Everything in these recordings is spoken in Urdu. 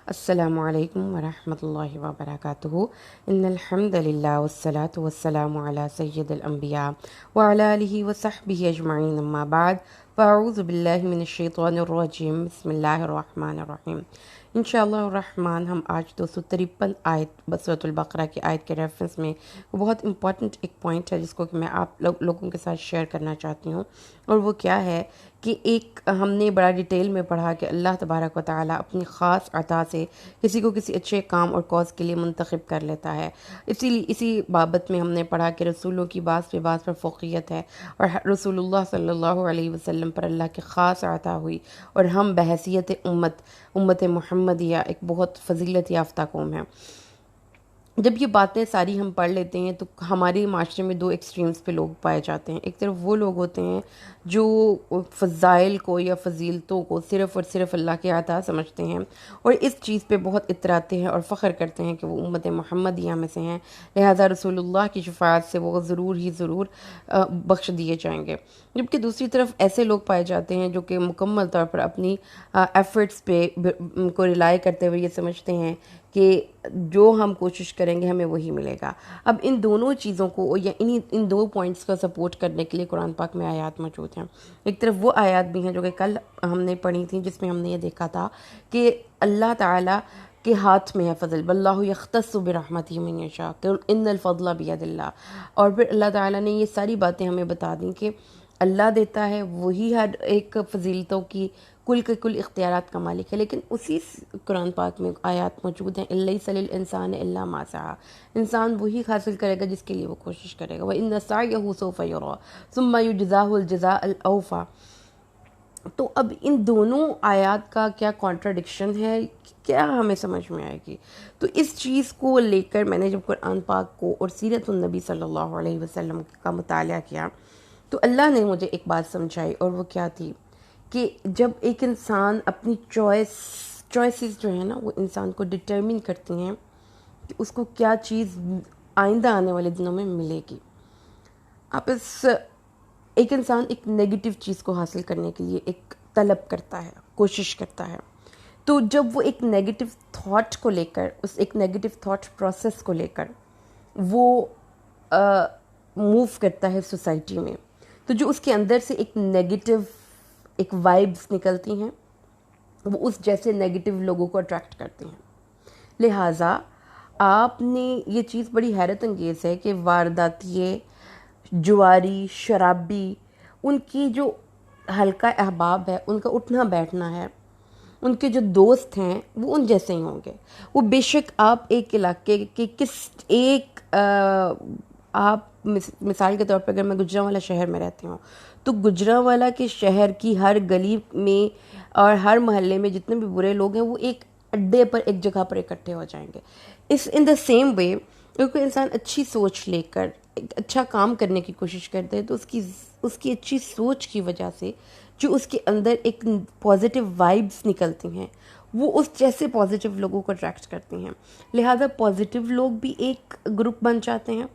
السلام علیکم ورحمۃ اللہ وبرکاتہ ان الحمد للہ والصلاة والسلام علی سید الانبیاء وعلی آلہ وصحبہ اجمعین اما بعد فاعوذ باللہ من الشیطان الرجیم بسم اللہ الرحمن الرحیم انشاءاللہ الرحمن ہم آج 253 آیت سورۃ البقرہ کی آیت کے ریفرنس میں بہت امپورٹنٹ ایک پوائنٹ ہے جس کو کہ میں آپ لوگوں کے ساتھ شیئر کرنا چاہتی ہوں، اور وہ کیا ہے کہ ایک ہم نے بڑا ڈیٹیل میں پڑھا کہ اللہ تبارک و تعالیٰ اپنی خاص عطا سے کسی کو کسی اچھے کام اور کاز کے لیے منتخب کر لیتا ہے۔ اسی بابت میں ہم نے پڑھا کہ رسولوں کی بعض پہ بعض پر فوقیت ہے، اور رسول اللہ صلی اللہ علیہ وسلم پر اللہ کی خاص عطا ہوئی، اور ہم بحیثیت امت محمدیہ ایک بہت فضیلت یافتہ قوم ہے۔ جب یہ باتیں ساری ہم پڑھ لیتے ہیں تو ہمارے معاشرے میں دو ایکسٹریمز پہ لوگ پائے جاتے ہیں۔ ایک طرف وہ لوگ ہوتے ہیں جو فضائل کو یا فضیلتوں کو صرف اور صرف اللہ کے عطا سمجھتے ہیں، اور اس چیز پہ بہت اتراتے ہیں اور فخر کرتے ہیں کہ وہ امت محمدیہ میں سے ہیں، لہذا رسول اللہ کی شفاعت سے وہ ضرور ہی ضرور بخش دیے جائیں گے۔ جبکہ دوسری طرف ایسے لوگ پائے جاتے ہیں جو کہ مکمل طور پر اپنی ایفرٹس پہ کو ریلائی کرتے ہوئے یہ سمجھتے ہیں کہ جو ہم کوشش کریں گے ہمیں وہی ملے گا۔ اب ان دونوں چیزوں کو یا ان دو پوائنٹس کا سپورٹ کرنے کے لیے قرآن پاک میں آیات موجود ہیں۔ ایک طرف وہ آیات بھی ہیں جو کہ کل ہم نے پڑھی تھیں، جس میں ہم نے یہ دیکھا تھا کہ اللہ تعالیٰ کے ہاتھ میں ہے فضل، واللہ یختص برحمتہ من یشاء، ان الفضل بید اللہ۔ اور پھر اللہ تعالیٰ نے یہ ساری باتیں ہمیں بتا دیں کہ اللہ دیتا ہے، وہی ہر ایک فضیلتوں کی کل کے کل اختیارات کا مالک ہے۔ لیکن اسی قرآن پاک میں آیات موجود ہیں، لیس للانسان الا ما سعی، انسان وہی حاصل کرے گا جس کے لیے وہ کوشش کرے گا، وان سعیہ سوف یری ثم یجزاہ الجزاء الاوفی۔ تو اب ان دونوں آیات کا کیا کانٹراڈکشن ہے، کیا ہمیں سمجھ میں آئے گی؟ تو اس چیز کو لے کر میں نے جب قرآن پاک کو اور سیرت النبی صلی اللہ علیہ وسلم کا مطالعہ کیا تو اللہ نے مجھے ایک بات سمجھائی، اور وہ کیا تھی کہ جب ایک انسان اپنی چوائسز جو ہیں نا وہ انسان کو ڈٹرمن کرتی ہیں کہ اس کو کیا چیز آئندہ آنے والے دنوں میں ملے گی۔ ایک انسان ایک نیگیٹو چیز کو حاصل کرنے کے لیے ایک طلب کرتا ہے، کوشش کرتا ہے، تو جب وہ ایک نیگیٹو تھاٹ کو لے کر، اس ایک نیگیٹو تھاٹ پروسیس کو لے کر وہ موو کرتا ہے سوسائٹی میں، تو جو اس کے اندر سے ایک نیگیٹو ایک وائبس نکلتی ہیں وہ اس جیسے نیگیٹو لوگوں کو اٹریکٹ کرتی ہیں۔ لہٰذا آپ نے یہ چیز بڑی حیرت انگیز ہے کہ وارداتیے، جواری، شرابی، ان کی جو حلقہ احباب ہے، ان کا اٹھنا بیٹھنا ہے، ان کے جو دوست ہیں وہ ان جیسے ہی ہوں گے۔ وہ بے شک آپ ایک علاقے کے آپ مثال کے طور پر اگر میں گجرانوالہ شہر میں رہتی ہوں تو گجرانوالہ کے شہر کی ہر گلی میں اور ہر محلے میں جتنے بھی برے لوگ ہیں وہ ایک اڈے پر، ایک جگہ پر اکٹھے ہو جائیں گے۔ ان دا سیم وے اگر کوئی انسان اچھی سوچ لے کر ایک اچھا کام کرنے کی کوشش کرتے ہیں تو اس کی اچھی سوچ کی وجہ سے جو اس کے اندر ایک پازیٹیو وائبس نکلتی ہیں وہ اس جیسے پازیٹیو لوگوں کو اٹریکٹ کرتی ہیں۔ لہٰذا پازیٹیو لوگ بھی ایک گروپ بن جاتے ہیں،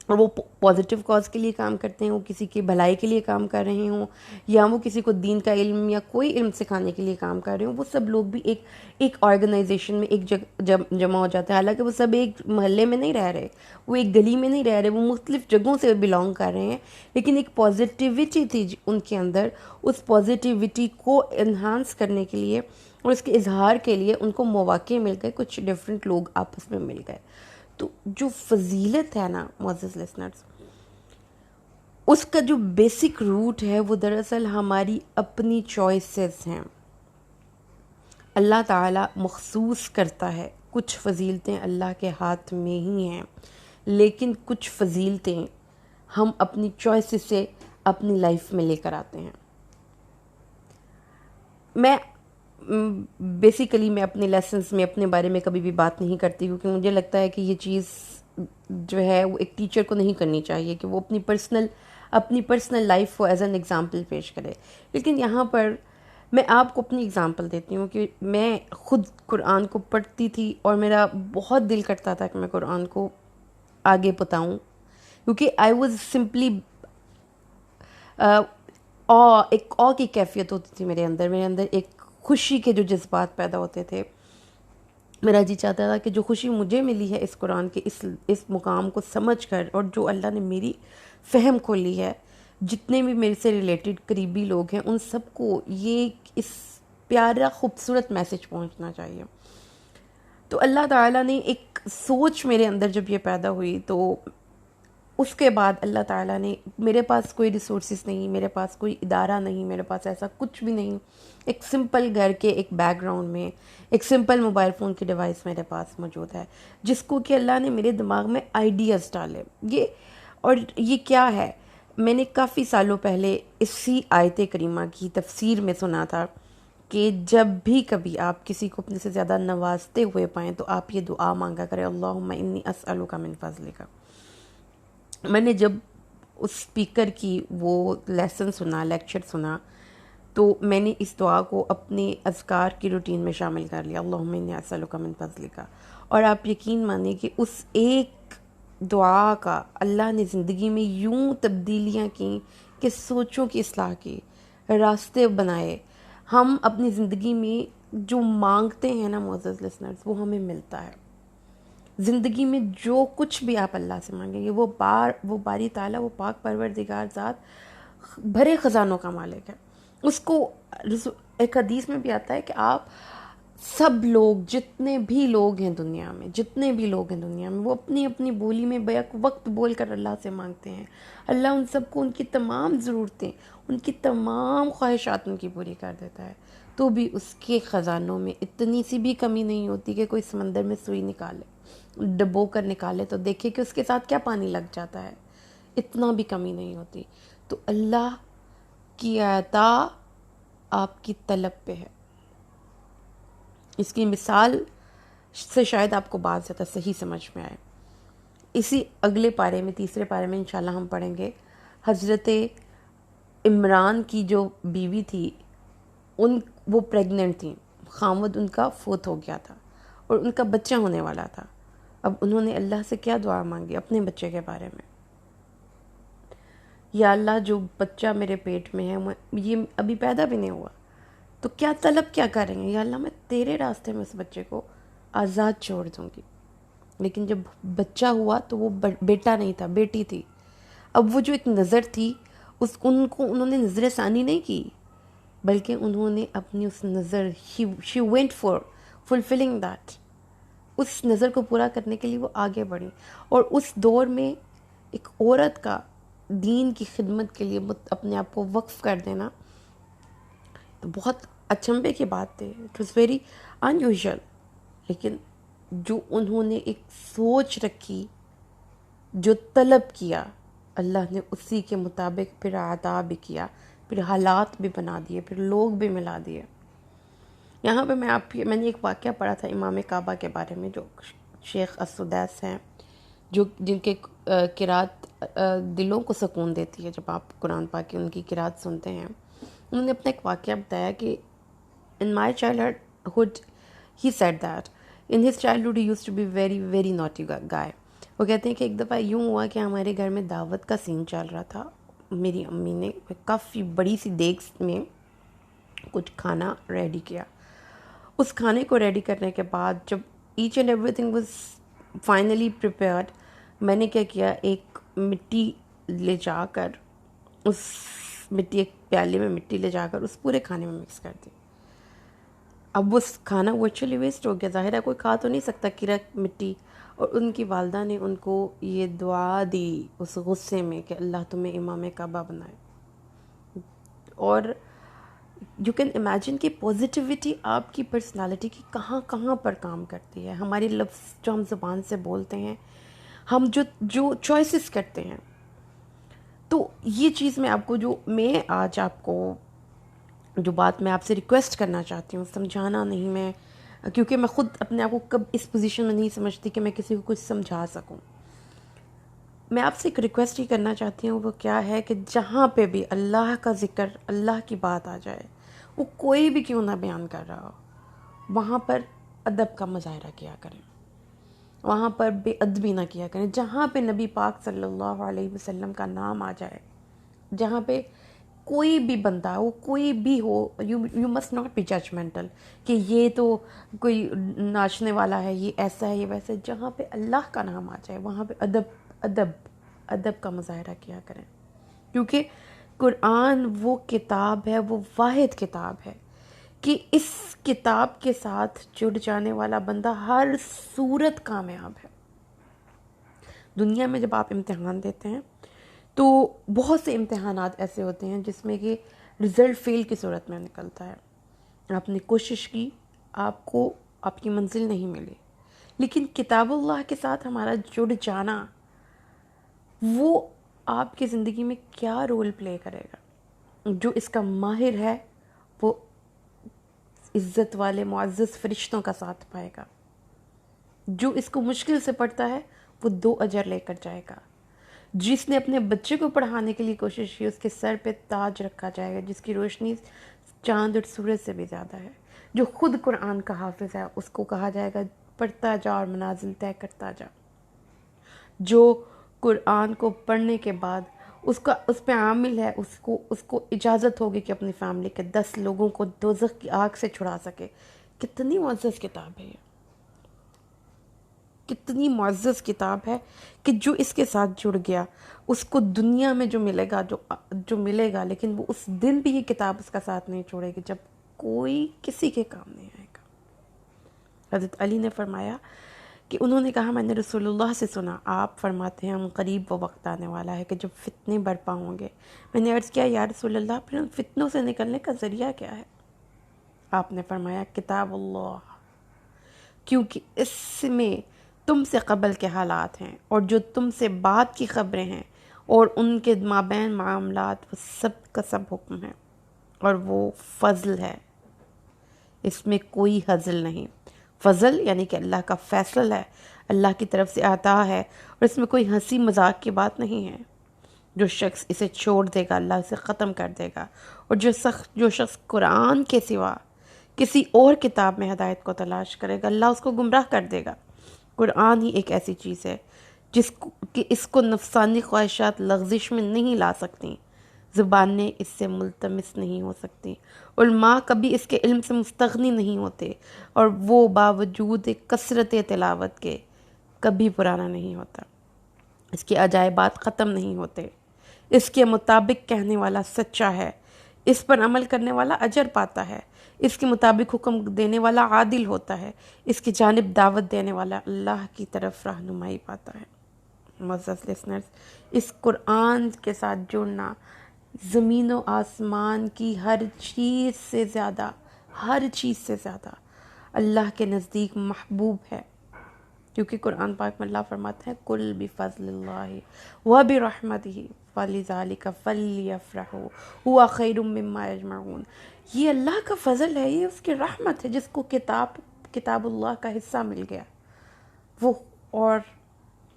اور وہ پازیٹیو کاز کے لیے کام کرتے ہیں، وہ کسی کی بھلائی کے لیے کام کر رہے ہوں یا وہ کسی کو دین کا علم یا کوئی علم سکھانے کے لیے کام کر رہے ہوں، وہ سب لوگ بھی ایک آرگنائزیشن میں ایک جمع ہو جاتے ہیں۔ حالانکہ وہ سب ایک محلے میں نہیں رہ رہے، وہ ایک گلی میں نہیں رہ رہے، وہ مختلف جگہوں سے بلانگ کر رہے ہیں، لیکن ایک پازیٹیوٹی تھی ان کے اندر۔ اس پازیٹیوٹی کو انہانس کرنے کے لیے اور اس کے اظہار کے لیے ان کو مواقع مل گئے، کچھ ڈیفرنٹ لوگ آپس میں مل گئے۔ تو جو فضیلت ہے نا معزز لسنرز، اس کا جو بیسک روٹ ہے وہ دراصل ہماری اپنی چوائسیز ہیں۔ اللہ تعالیٰ مخصوص کرتا ہے، کچھ فضیلتیں اللہ کے ہاتھ میں ہی ہیں، لیکن کچھ فضیلتیں ہم اپنی چوائسیز سے اپنی لائف میں لے کر آتے ہیں۔ میں بیسیکلی میں اپنے لیسنز میں اپنے بارے میں کبھی بھی بات نہیں کرتی، کیونکہ مجھے لگتا ہے کہ یہ چیز جو ہے وہ ایک ٹیچر کو نہیں کرنی چاہیے کہ وہ اپنی پرسنل لائف کو ایز این ایگزامپل پیش کرے۔ لیکن یہاں پر میں آپ کو اپنی ایگزامپل دیتی ہوں کہ میں خود قرآن کو پڑھتی تھی اور میرا بہت دل کرتا تھا کہ میں قرآن کو آگے بتاؤں، کیونکہ آئی واز سمپلی ایک کی کیفیت ہوتی تھی میرے اندر ایک خوشی کے جو جذبات پیدا ہوتے تھے میرا جی چاہتا تھا کہ جو خوشی مجھے ملی ہے اس قرآن کے اس مقام کو سمجھ کر، اور جو اللہ نے میری فہم کھولی ہے، جتنے بھی میرے سے ریلیٹڈ قریبی لوگ ہیں ان سب کو یہ اس پیارا خوبصورت میسج پہنچنا چاہیے۔ تو اللہ تعالیٰ نے ایک سوچ میرے اندر جب یہ پیدا ہوئی، تو اس کے بعد اللہ تعالیٰ نے، میرے پاس کوئی ریسورسز نہیں، میرے پاس کوئی ادارہ نہیں، میرے پاس ایسا کچھ بھی نہیں، ایک سمپل گھر کے ایک بیک گراؤنڈ میں ایک سمپل موبائل فون کی ڈیوائس میرے پاس موجود ہے، جس کو کہ اللہ نے میرے دماغ میں آئیڈیاز ڈالے۔ اور یہ کیا ہے، میں نے کافی سالوں پہلے اسی آیت کریمہ کی تفسیر میں سنا تھا کہ جب بھی کبھی آپ کسی کو اپنے سے زیادہ نوازتے ہوئے پائیں تو آپ یہ دعا مانگا کریں، اللہم انی اسألک من فضلک۔ میں نے جب اس اسپیکر کی وہ لیسن سنا، لیکچر سنا، تو میں نے اس دعا کو اپنے اذکار کی روٹین میں شامل کر لیا، اللہم انی اسألک من فضلک۔ اور آپ یقین مانیں کہ اس ایک دعا کا اللہ نے زندگی میں یوں تبدیلیاں کیں کہ سوچوں کی اصلاح کی، راستے بنائے۔ ہم اپنی زندگی میں جو مانگتے ہیں نا معزز لسنرز، وہ ہمیں ملتا ہے۔ زندگی میں جو کچھ بھی آپ اللہ سے مانگیں گے، وہ باری تعالیٰ، وہ پاک پروردگار ذات بھرے خزانوں کا مالک ہے۔ اس کو ایک حدیث میں بھی آتا ہے کہ آپ سب لوگ، جتنے بھی لوگ ہیں دنیا میں، وہ اپنی اپنی بولی میں بیک وقت بول کر اللہ سے مانگتے ہیں۔ اللہ ان سب کو ان کی تمام ضرورتیں، ان کی تمام خواہشات ان کی پوری کر دیتا ہے، تو بھی اس کے خزانوں میں اتنی سی بھی کمی نہیں ہوتی کہ کوئی سمندر میں سوئی نکالے، ڈبو کر نکالے تو دیکھے کہ اس کے ساتھ کیا پانی لگ جاتا ہے، اتنا بھی کمی نہیں ہوتی۔ تو اللہ کی عطا آپ کی طلب پہ ہے۔ اس کی مثال سے شاید آپ کو بات زیادہ صحیح سمجھ میں آئے۔ اسی اگلے پارے میں، تیسرے پارے میں انشاءاللہ ہم پڑھیں گے، حضرت عمران کی جو بیوی تھی، وہ پریگننٹ تھیں، خامد ان کا فوت ہو گیا تھا اور ان کا بچہ ہونے والا تھا۔ اب انہوں نے اللہ سے کیا دعا مانگی اپنے بچے کے بارے میں؟ یا اللہ، جو بچہ میرے پیٹ میں ہے یہ ابھی پیدا بھی نہیں ہوا، تو کیا طلب کیا کریں گے؟ یا اللہ، میں تیرے راستے میں اس بچے کو آزاد چھوڑ دوں گی۔ لیکن جب بچہ ہوا تو وہ بیٹا نہیں تھا، بیٹی تھی۔ اب وہ جو ایک نظر تھی، انہوں نے نظر ثانی نہیں کی، بلکہ انہوں نے اپنی اس نظر she went for fulfilling that، اس نظر کو پورا کرنے کے لیے وہ آگے بڑھی۔ اور اس دور میں ایک عورت کا دین کی خدمت کے لیے اپنے آپ کو وقف کر دینا تو بہت اچنبے کی بات تھی، اٹ واز ویری انیوژل۔ لیکن جو انہوں نے ایک سوچ رکھی، جو طلب کیا، اللہ نے اسی کے مطابق پھر عطا بھی کیا، پھر حالات بھی بنا دیے، پھر لوگ بھی ملا دیے۔ یہاں پہ میں نے ایک واقعہ پڑھا تھا امام کعبہ کے بارے میں، جو شیخ السدیس ہیں، جن کے قرات دلوں کو سکون دیتی ہے۔ جب آپ قرآن پاک کی ان کی قرات سنتے ہیں، انہوں نے اپنا ایک واقعہ بتایا کہ in my childhood he said that in his childhood he used to be very very naughty guy۔ وہ کہتے ہیں کہ ایک دفعہ یوں ہوا کہ ہمارے گھر میں دعوت کا سین چل رہا تھا، میری امی نے کافی بڑی سی دیگ میں کچھ کھانا ریڈی کیا۔ اس کھانے کو ریڈی کرنے کے بعد جب each and everything was finally prepared, میں نے کیا کیا، ایک مٹی لے جا کر ایک پیالے میں مٹی لے جا کر اس پورے کھانے میں مکس کر دی۔ اب وہ کھانا ایکچولی ویسٹ ہو گیا، ظاہر ہے کوئی کھا تو نہیں سکتا کیڑا مٹی۔ اور ان کی والدہ نے ان کو یہ دعا دی اس غصے میں کہ اللہ تمہیں امام کعبہ بنائے۔ اور یو کین امیجن کہ پازیٹیوٹی آپ کی پرسنالٹی کی کہاں کہاں پر کام کرتی ہے۔ ہماری لفظ جو ہم زبان سے بولتے ہیں، ہم جو چوائسز کرتے ہیں، تو یہ چیز میں آج آپ کو جو بات میں آپ سے ریکویسٹ کرنا چاہتی ہوں، سمجھانا نہیں میں، کیونکہ میں خود اپنے آپ کو کب اس پوزیشن میں نہیں سمجھتی کہ میں کسی کو کچھ سمجھا سکوں۔ میں آپ سے ایک ریکویسٹ ہی کرنا چاہتی ہوں، وہ کیا ہے کہ جہاں پہ بھی اللہ کا ذکر، اللہ کی بات آ جائے، وہ کوئی بھی کیوں نہ بیان کر رہا ہو، وہاں پر ادب کا مظاہرہ کیا کریں، وہاں پر بے ادبی نہ کیا کریں۔ جہاں پہ نبی پاک صلی اللہ علیہ وسلم کا نام آ جائے، جہاں پہ کوئی بھی بندہ ہو، کوئی بھی ہو، you must not be judgmental کہ یہ تو کوئی ناچنے والا ہے، یہ ایسا ہے، یہ ویسا ہے۔ جہاں پہ اللہ کا نام آ جائے وہاں پہ ادب کا مظاہرہ کیا کریں، کیونکہ قرآن وہ کتاب ہے، وہ واحد کتاب ہے کہ اس کتاب کے ساتھ جڑ جانے والا بندہ ہر صورت کامیاب ہے۔ دنیا میں جب آپ امتحان دیتے ہیں تو بہت سے امتحانات ایسے ہوتے ہیں جس میں کہ رزلٹ فیل کی صورت میں نکلتا ہے، آپ نے کوشش کی، آپ کو آپ کی منزل نہیں ملی، لیکن کتاب اللہ کے ساتھ ہمارا جڑ جانا وہ آپ کی زندگی میں کیا رول پلے کرے گا۔ جو اس کا ماہر ہے وہ عزت والے معزز فرشتوں کا ساتھ پائے گا، جو اس کو مشکل سے پڑھتا ہے وہ 2 اجر لے کر جائے گا، جس نے اپنے بچے کو پڑھانے کے لیے کوشش کی اس کے سر پہ تاج رکھا جائے گا، جس کی روشنی چاند اور سورج سے بھی زیادہ ہے، جو خود قرآن کا حافظ ہے اس کو کہا جائے گا پڑھتا جا اور منازل طے کرتا جا، جو قرآن کو پڑھنے کے بعد اس پہ عامل ہے، اس کو اجازت ہوگی کہ اپنی فیملی کے 10 لوگوں کو دوزخ کی آگ سے چھڑا سکے۔ کتنی معزز کتاب ہے یہ، کتنی معزز کتاب ہے کہ جو اس کے ساتھ جڑ گیا اس کو دنیا میں جو ملے گا، لیکن وہ اس دن بھی یہ کتاب اس کا ساتھ نہیں چھوڑے گی جب کوئی کسی کے کام نہیں آئے گا۔ حضرت علی نے فرمایا کہ انہوں نے کہا میں نے رسول اللہ سے سنا، آپ فرماتے ہیں ہم قریب وہ وقت آنے والا ہے کہ جب فتنے برپا ہوں گے۔ میں نے عرض کیا یا رسول اللہ پھر ان فتنوں سے نکلنے کا ذریعہ کیا ہے؟ آپ نے فرمایا کتاب اللہ، کیونکہ اس میں تم سے قبل کے حالات ہیں اور جو تم سے بعد کی خبریں ہیں اور ان کے مابین معاملات، وہ سب کا سب حکم ہے اور وہ فضل ہے، اس میں کوئی ہزل نہیں۔ فضل یعنی کہ اللہ کا فیصل ہے، اللہ کی طرف سے عطا ہے، اور اس میں کوئی ہنسی مذاق کی بات نہیں ہے۔ جو شخص اسے چھوڑ دے گا اللہ اسے ختم کر دے گا، اور جو شخص قرآن کے سوا کسی اور کتاب میں ہدایت کو تلاش کرے گا اللہ اس کو گمراہ کر دے گا۔ قرآن ہی ایک ایسی چیز ہے کہ اس کو نفسانی خواہشات لغزش میں نہیں لا سکتی، زبانیں اس سے ملتمس نہیں ہو سکتی، علماء کبھی اس کے علم سے مستغنی نہیں ہوتے، اور وہ باوجود کثرت تلاوت کے کبھی پرانا نہیں ہوتا۔ اس کے عجائبات ختم نہیں ہوتے، اس کے مطابق کہنے والا سچا ہے، اس پر عمل کرنے والا اجر پاتا ہے، اس کے مطابق حکم دینے والا عادل ہوتا ہے، اس کی جانب دعوت دینے والا اللہ کی طرف رہنمائی پاتا ہے۔ معزز لسنرز، اس قرآن کے ساتھ جڑنا زمین و آسمان کی ہر چیز سے زیادہ اللہ کے نزدیک محبوب ہے، کیونکہ قرآن پاک میں اللہ فرماتے ہیں قُلْ بِفَضْلِ اللَّهِ وَبِرَحْمَتِهِ فَلِذَلِكَ فَلْيَفْرَحُوا هُوَ خَيْرٌ مِّمَّا يَجْمَعُونَ۔ یہ اللہ کا فضل ہے، یہ اس کی رحمت ہے جس کو کتاب اللہ کا حصہ مل گیا وہ، اور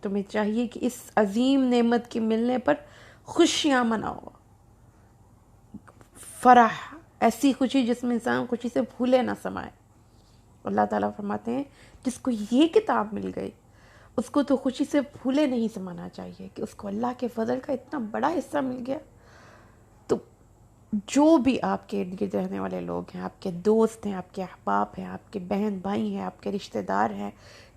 تمہیں چاہیے کہ اس عظیم نعمت کے ملنے پر خوشیاں مناؤ، فرح، ایسی خوشی جس میں انسان خوشی سے بھولے نہ سمائے۔ اللہ تعالیٰ فرماتے ہیں جس کو یہ کتاب مل گئی اس کو تو خوشی سے بھولے نہیں سمانا چاہیے کہ اس کو اللہ کے فضل کا اتنا بڑا حصہ مل گیا۔ تو جو بھی آپ کے ارد گرد رہنے والے لوگ ہیں، آپ کے دوست ہیں، آپ کے احباب ہیں، آپ کے بہن بھائی ہیں، آپ کے رشتہ دار ہیں،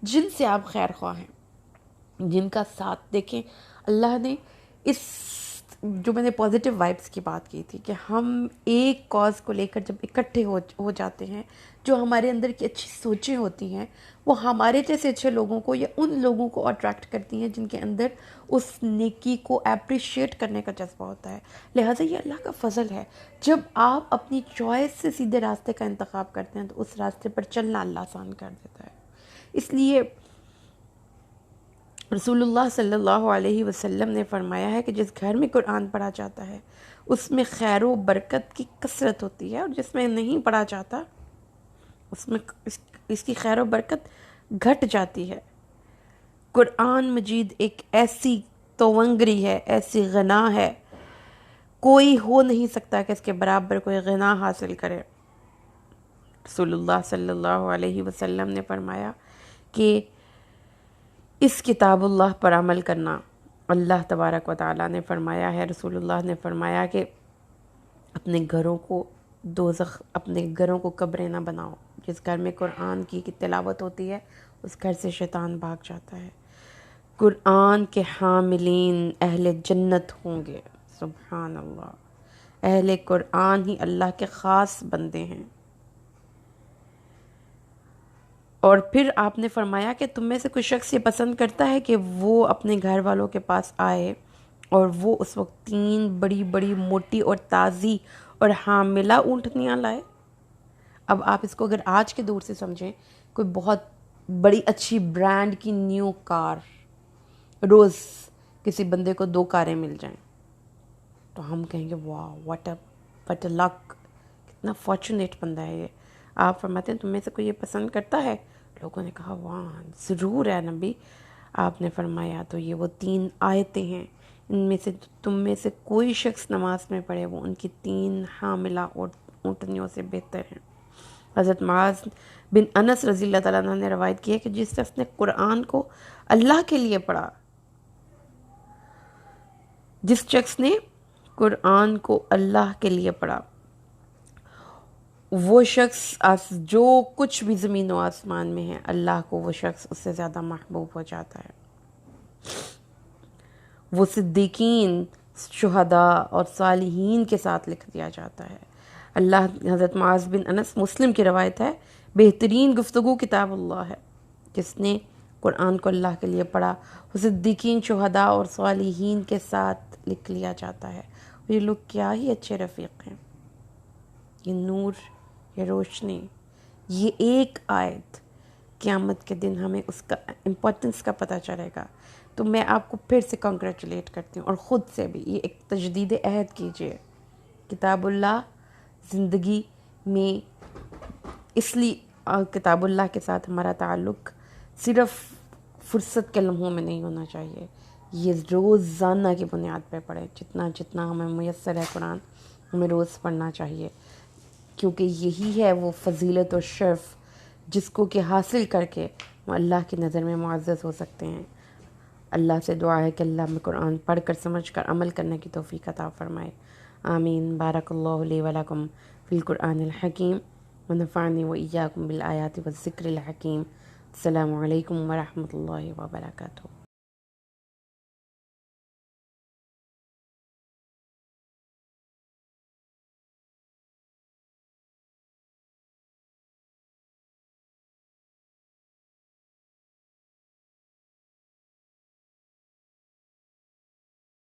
جن سے آپ خیر خواہ ہیں، جن کا ساتھ دیکھیں، اللہ نے اس جو میں نے پازیٹیو وائبس کی بات کی تھی کہ ہم ایک کاز کو لے کر جب اکٹھے ہو جاتے ہیں، جو ہمارے اندر کی اچھی سوچیں ہوتی ہیں وہ ہمارے جیسے اچھے لوگوں کو یا ان لوگوں کو اٹریکٹ کرتی ہیں جن کے اندر اس نیکی کو اپریشیٹ کرنے کا جذبہ ہوتا ہے۔ لہٰذا یہ اللہ کا فضل ہے، جب آپ اپنی چوائس سے سیدھے راستے کا انتخاب کرتے ہیں تو اس راستے پر چلنا اللہ آسان کر دیتا ہے۔ اس لیے رسول اللہ صلی اللہ علیہ وسلم نے فرمایا ہے کہ جس گھر میں قرآن پڑھا جاتا ہے اس میں خیر و برکت کی کثرت ہوتی ہے، اور جس میں نہیں پڑھا جاتا اس میں اس کی خیر و برکت گھٹ جاتی ہے۔ قرآن مجید ایک ایسی توانگری ہے، ایسی غنا ہے، کوئی ہو نہیں سکتا کہ اس کے برابر کوئی غنا حاصل کرے۔ رسول اللہ صلی اللہ علیہ وسلم نے فرمایا کہ اس کتاب اللہ پر عمل کرنا، اللہ تبارک و تعالیٰ نے فرمایا ہے، رسول اللہ نے فرمایا کہ اپنے گھروں کو دوزخ، اپنے گھروں کو قبریں نہ بناؤ۔ جس گھر میں قرآن کی تلاوت ہوتی ہے اس گھر سے شیطان بھاگ جاتا ہے۔ قرآن کے حاملین اہل جنت ہوں گے۔ سبحان اللہ، اہل قرآن ہی اللہ کے خاص بندے ہیں۔ اور پھر آپ نے فرمایا کہ تم میں سے کوئی شخص یہ پسند کرتا ہے کہ وہ اپنے گھر والوں کے پاس آئے اور وہ اس وقت 3 بڑی بڑی موٹی اور تازی اور حاملہ اونٹنیاں لائے۔ اب آپ اس کو اگر آج کے دور سے سمجھیں، کوئی بہت بڑی اچھی برانڈ کی نیو کار، روز کسی بندے کو 2 کاریں مل جائیں تو ہم کہیں گے واہ واٹ اے لک، کتنا فارچونیٹ بندہ ہے یہ۔ آپ فرماتے ہیں تم میں سے کوئی یہ پسند کرتا ہے؟ لوگوں نے کہا واہ ضرور ہے نبی۔ آپ نے فرمایا تو یہ وہ 3 آیتیں ہیں، ان میں سے تم میں سے کوئی شخص نماز میں پڑھے وہ ان کی 3 حاملہ اونٹنیوں سے بہتر ہیں۔ حضرت معاذ بن انس رضی اللہ تعالیٰ عنہ نے روایت کی ہے کہ جس شخص نے قرآن کو اللہ کے لیے پڑھا، جس شخص نے قرآن کو اللہ کے لیے پڑھا، وہ شخص جو کچھ بھی زمین و آسمان میں ہے، اللہ کو وہ شخص اس سے زیادہ محبوب ہو جاتا ہے۔ وہ صدیقین، شہداء اور صالحین کے ساتھ لکھ دیا جاتا ہے۔ حضرت معاذ بن انس، مسلم کی روایت ہے، بہترین گفتگو کتاب اللہ ہے۔ جس نے قرآن کو اللہ کے لیے پڑھا وہ صدیقین، شہداء اور صالحین کے ساتھ لکھ لیا جاتا ہے۔ یہ لوگ کیا ہی اچھے رفیق ہیں۔ یہ نور، یہ روشنی، یہ ایک آیت قیامت کے دن ہمیں اس کا امپورٹنس کا پتہ چلے گا۔ تو میں آپ کو پھر سے کنگریچولیٹ کرتی ہوں، اور خود سے بھی یہ ایک تجدید عہد کیجئے۔ کتاب اللہ زندگی میں، اس لیے کتاب اللہ کے ساتھ ہمارا تعلق صرف فرصت کے لمحوں میں نہیں ہونا چاہیے، یہ روزانہ کی بنیاد پہ پڑھیں۔ جتنا ہمیں میسر ہے قرآن ہمیں روز پڑھنا چاہیے، کیونکہ یہی ہے وہ فضیلت اور شرف جس کو کہ حاصل کر کے وہ اللہ کی نظر میں معزز ہو سکتے ہیں۔ اللہ سے دعا ہے کہ اللہ ہمیں قرآن پڑھ کر سمجھ کر عمل کرنے کی توفیق عطا فرمائے۔ آمین۔ بارک اللہ لی ولکم فی القرآن الحکیم ونفعنی وإیاکم بالآیات والذکر الحکیم۔ السلام علیکم ورحمۃ اللہ وبرکاتہ۔